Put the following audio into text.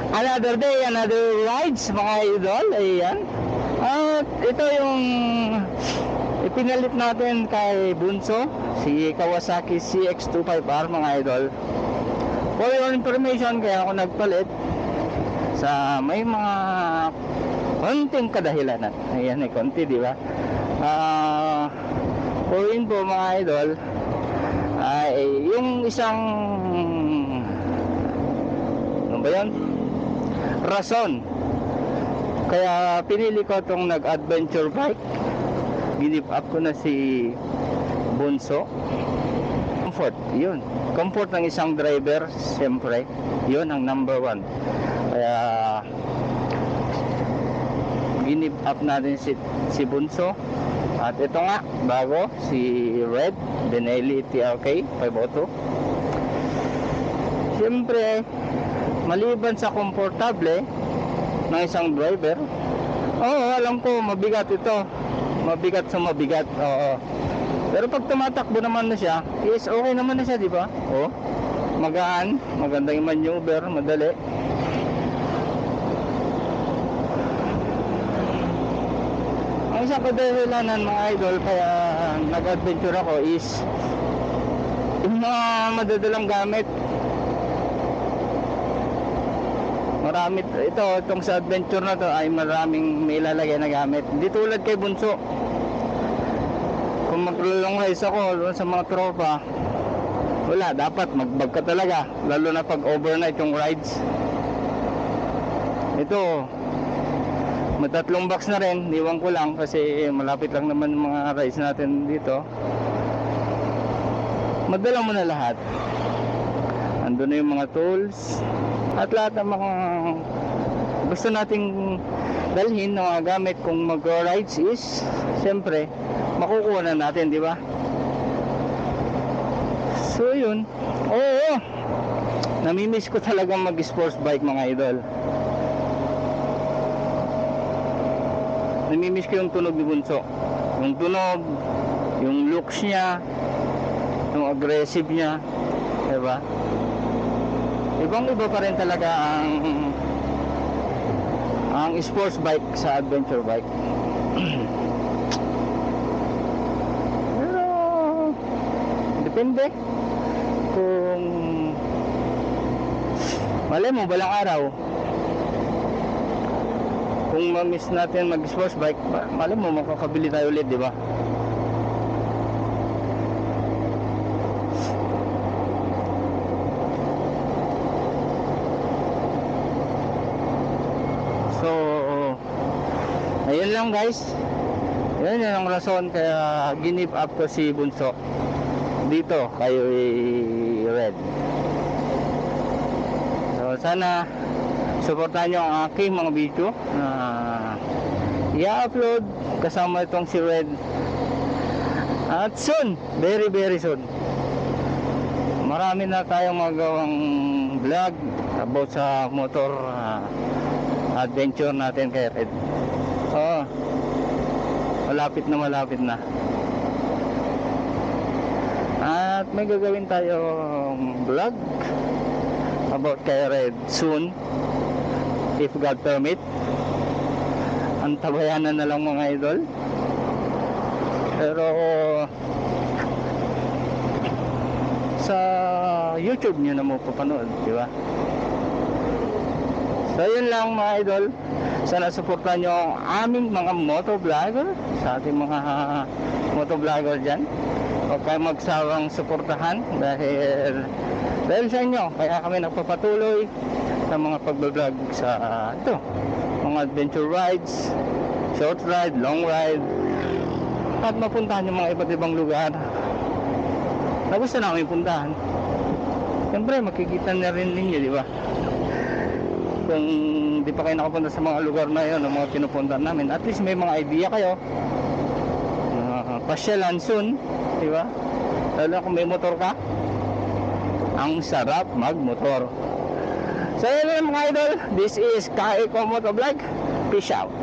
Another day, another rides mga idol. Ayan. At ito yung ipinalit natin kay Bunso, si Kawasaki CX-25R mga idol. For your information, kaya ako nagpalit sa may mga konting kadahilanan. Ayan, konti, di ba? For info mga idol, ay yung isang ano ba yun? Rason kaya pinili ko itong nag-adventure bike. Give up ko na si Bunso. Comfort, yun. Comfort ng isang driver, siyempre, yun ang number one. Kaya give up natin si Bunso. At ito nga, bago, si Red Benelli TRK 502. Siyempre, maliban sa komportable ng isang driver, alam ko mabigat ito, mabigat sa mabigat, pero pag tumatakbo naman na siya, is okay naman na siya, di ba? Magaan, maganda yung maneuver, madali. Ang isang kadahilanan mga idol kaya nag-adventure ako is yung mga madadalang gamit. Marami itong sa adventure na to ay maraming may ilalagay na gamit. Hindi tulad kay Bunso. Kung mag-long race ako doon sa mga tropa, wala, dapat magbag ka talaga, lalo na pag overnight yung rides. Ito, may 3 box na rin, iwan ko lang kasi malapit lang naman mga rides natin dito. Madala mo na lahat. Andun na yung mga tools at lahat ng mga gusto nating dalhin na mga gamit kung mag-rides is siyempre makukuha na natin, di ba? So yun. Namimiss ko talaga mag-sports bike mga idol. Namimiss ko yung tunog ni Bunso. Yung tunog, yung looks niya, yung aggressive niya, di ba? Ibang iba pa rin talaga ang sports bike sa adventure bike. Pero depende kung malay mo balang araw kung ma-miss natin mag sports bike, malay mo makakabili tayo ulit, di ba? Ayun lang guys. Yan ang rason kaya give up ko si Bunso dito kay Red. So sana suportahan nyo ang aking mga video na i-upload kasama itong si Red. At soon, very very soon, marami na tayong magawang vlog about sa motor adventure natin kay Red. Malapit na. At may gagawin tayong vlog about kay Red soon, if God permit. Antabayanan na lang mga idol. Pero sa YouTube nyo na mo papanood, di ba? So yun lang mga idol. Sana suportahan nyo ang aming mga motovlogger, sa ating mga motovlogger dyan. Huwag kayo magsawang suportahan dahil sa inyo kaya kami nagpapatuloy sa mga pagbablog sa ito, mga adventure rides, short ride, long ride, at mapuntahan yung mga iba't ibang lugar na gusto namin puntahan. Siyempre makikita na rin ninyo, di ba? Kung di pa kayo nakapunta sa mga lugar na yun, mga pinupuntahan namin, at least may mga idea kayo. Pasyalan soon, di ba? Lalo kung may motor ka, ang sarap magmotor. So yun lang mga idol, this is Kaiko Motovlog. Peace out.